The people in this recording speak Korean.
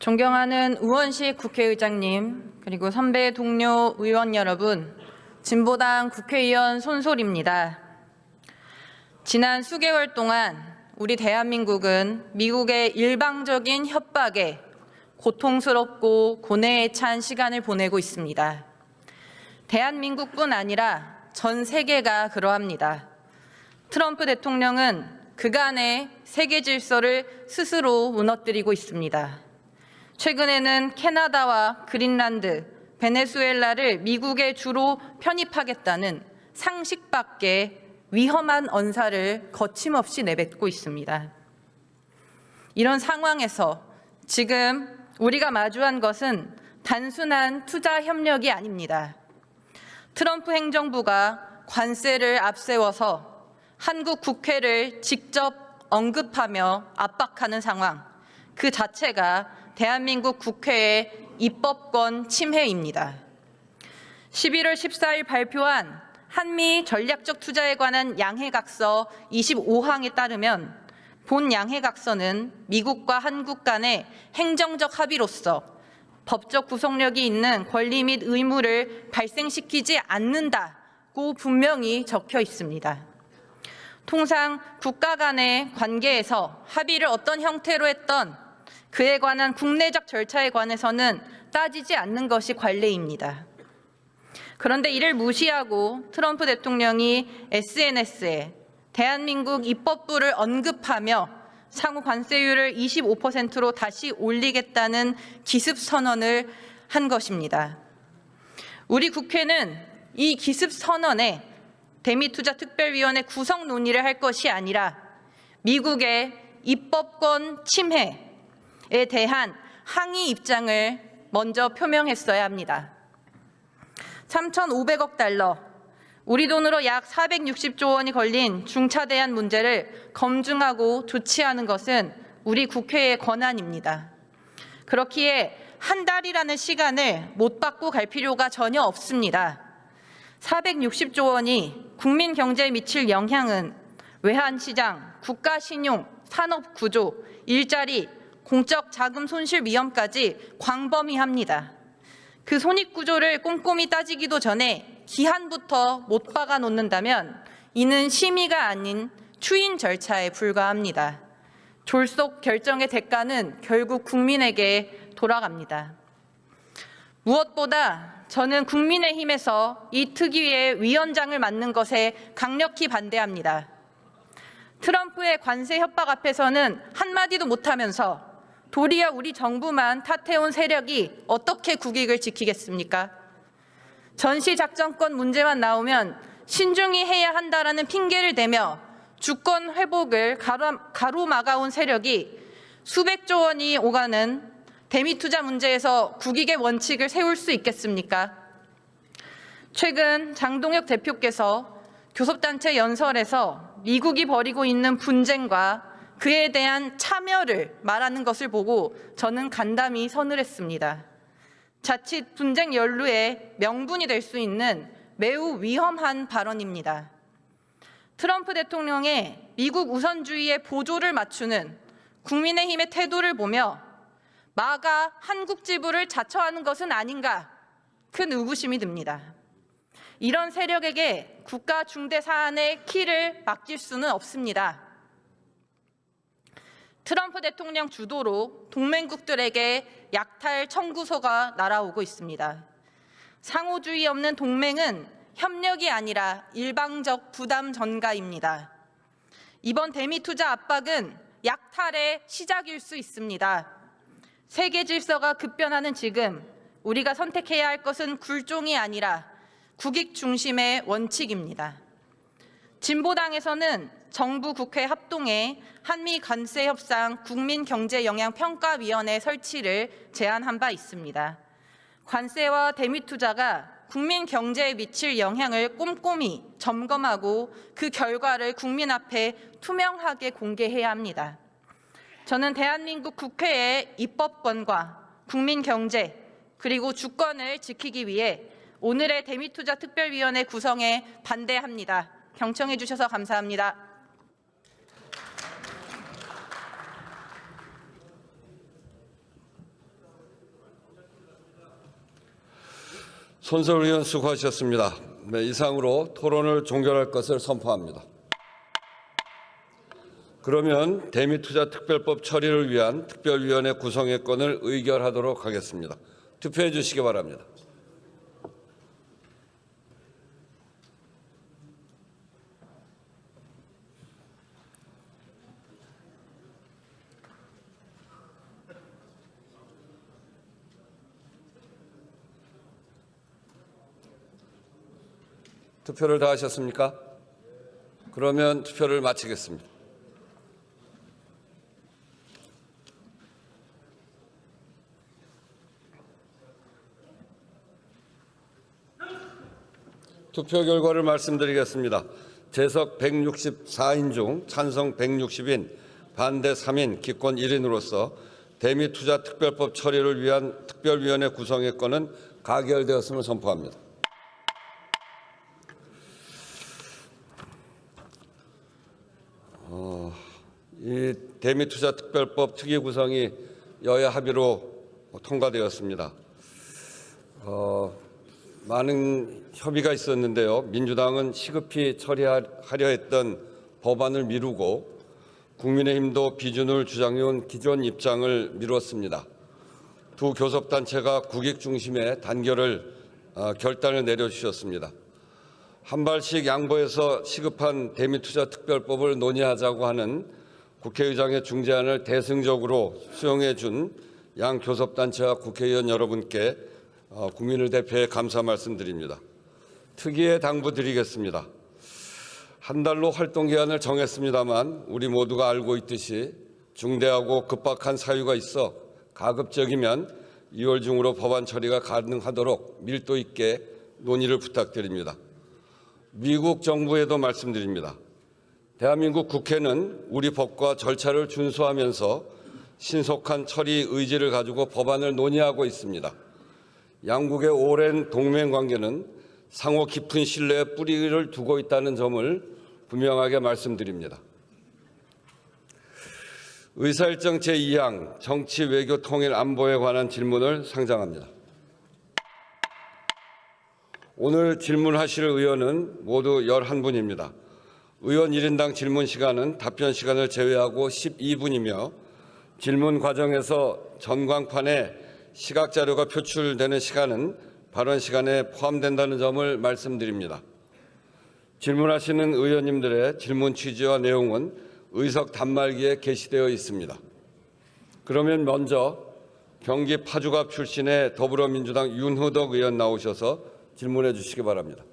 존경하는 우원식 국회의장님, 그리고 선배 동료 의원 여러분, 진보당 국회의원 손솔입니다. 지난 수개월 동안 우리 대한민국은 미국의 일방적인 협박에 고통스럽고 고뇌에 찬 시간을 보내고 있습니다. 대한민국뿐 아니라 전 세계가 그러합니다. 트럼프 대통령은 그간의 세계 질서를 스스로 무너뜨리고 있습니다. 최근에는 캐나다와 그린란드, 베네수엘라를 미국에 주로 편입하겠다는 상식 밖의 위험한 언사를 거침없이 내뱉고 있습니다. 이런 상황에서 지금 우리가 마주한 것은 단순한 투자 협력이 아닙니다. 트럼프 행정부가 관세를 앞세워서 한국 국회를 직접 언급하며 압박하는 상황, 그 자체가 대한민국 국회의 입법권 침해입니다. 11월 14일 발표한 한미 전략적 투자에 관한 양해각서 25항에 따르면 본 양해각서는 미국과 한국 간의 행정적 합의로서 법적 구속력이 있는 권리 및 의무를 발생시키지 않는다고 분명히 적혀 있습니다. 통상 국가 간의 관계에서 합의를 어떤 형태로 했던 그에 관한 국내적 절차에 관해서는 따지지 않는 것이 관례입니다. 그런데 이를 무시하고 트럼프 대통령이 SNS에 대한민국 입법부를 언급하며 상호 관세율을 25%로 다시 올리겠다는 기습 선언을 한 것입니다. 우리 국회는 이 기습 선언에 대미투자특별위원회 구성 논의를 할 것이 아니라 미국의 입법권 침해에 대한 항의 입장을 먼저 표명했어야 합니다. 3,500억 달러, 우리 돈으로 약 460조 원이 걸린 중차대한 문제를 검증하고 조치하는 것은 우리 국회의 권한입니다. 그렇기에 한 달이라는 시간을 못 받고 갈 필요가 전혀 없습니다. 460조 원이 국민 경제에 미칠 영향은 외환시장, 국가신용, 산업구조, 일자리, 공적 자금 손실 위험까지 광범위합니다. 그 손익구조를 꼼꼼히 따지기도 전에 기한부터 못 박아 놓는다면 이는 심의가 아닌 추인 절차에 불과합니다. 졸속 결정의 대가는 결국 국민에게 돌아갑니다. 무엇보다 저는 국민의힘에서 이 특위의 위원장을 맡는 것에 강력히 반대합니다. 트럼프의 관세 협박 앞에서는 한마디도 못하면서 도리어 우리 정부만 탓해온 세력이 어떻게 국익을 지키겠습니까? 전시작전권 문제만 나오면 신중히 해야 한다라는 핑계를 대며 주권 회복을 가로막아온 세력이 수백조 원이 오가는 대미투자 문제에서 국익의 원칙을 세울 수 있겠습니까? 최근 장동혁 대표께서 교섭단체 연설에서 미국이 벌이고 있는 분쟁과 그에 대한 참여를 말하는 것을 보고 저는 간담이 서늘했습니다. 자칫 분쟁 연루의 명분이 될 수 있는 매우 위험한 발언입니다. 트럼프 대통령의 미국 우선주의에 보조를 맞추는 국민의힘의 태도를 보며 마가 한국 지부를 자처하는 것은 아닌가 큰 의구심이 듭니다. 이런 세력에게 국가 중대 사안의 키를 맡길 수는 없습니다. 트럼프 대통령 주도로 동맹국들에게 약탈 청구서가 날아오고 있습니다. 상호주의 없는 동맹은 협력이 아니라 일방적 부담 전가입니다. 이번 대미투자 압박은 약탈의 시작일 수 있습니다. 세계 질서가 급변하는 지금 우리가 선택해야 할 것은 굴종이 아니라 국익 중심의 원칙입니다. 진보당에서는 정부 국회 합동에 한미 관세 협상 국민경제영향평가위원회 설치를 제안한 바 있습니다. 관세와 대미투자가 국민 경제에 미칠 영향을 꼼꼼히 점검하고 그 결과를 국민 앞에 투명하게 공개해야 합니다. 저는 대한민국 국회의 입법권과 국민 경제 그리고 주권을 지키기 위해 오늘의 대미투자특별위원회 구성에 반대합니다. 경청해 주셔서 감사합니다. 손석희 의원 수고하셨습니다. 네, 이상으로 토론을 종결할 것을 선포합니다. 그러면 대미투자특별법 처리를 위한 특별위원회 구성의 건을 의결하도록 하겠습니다. 투표해 주시기 바랍니다. 투표를 다 하셨습니까? 그러면 투표를 마치겠습니다. 투표 결과를 말씀드리겠습니다. 재석 164인 중 찬성 160인, 반대 3인, 기권 1인으로서 대미투자특별법 처리를 위한 특별위원회 구성의 건은 가결되었음을 선포합니다. 이 대미투자특별법 특위 구성이 여야 합의로 통과되었습니다. 많은 협의가 있었는데요. 민주당은 시급히 처리하려 했던 법안을 미루고 국민의힘도 비준을 주장해온 기존 입장을 미뤘습니다. 두 교섭단체가 국익 중심의 결단을 내려주셨습니다. 한 발씩 양보해서 시급한 대미투자특별법을 논의하자고 하는 국회의장의 중재안을 대승적으로 수용해 준 양 교섭단체와 국회의원 여러분께 국민을 대표해 감사 말씀드립니다. 특위에 당부드리겠습니다. 한 달로 활동 기한을 정했습니다만 우리 모두가 알고 있듯이 중대하고 급박한 사유가 있어 가급적이면 2월 중으로 법안 처리가 가능하도록 밀도 있게 논의를 부탁드립니다. 미국 정부에도 말씀드립니다. 대한민국 국회는 우리 법과 절차를 준수하면서 신속한 처리 의지를 가지고 법안을 논의하고 있습니다. 양국의 오랜 동맹 관계는 상호 깊은 신뢰의 뿌리를 두고 있다는 점을 분명하게 말씀드립니다. 의사일정 제2항 정치, 외교, 통일, 안보에 관한 질문을 상정합니다. 오늘 질문하실 의원은 모두 11분입니다. 의원 1인당 질문 시간은 답변 시간을 제외하고 12분이며 질문 과정에서 전광판에 시각 자료가 표출되는 시간은 발언 시간에 포함된다는 점을 말씀드립니다. 질문하시는 의원님들의 질문 취지와 내용은 의석 단말기에 게시되어 있습니다. 그러면 먼저 경기 파주갑 출신의 더불어민주당 윤호덕 의원 나오셔서 질문해 주시기 바랍니다.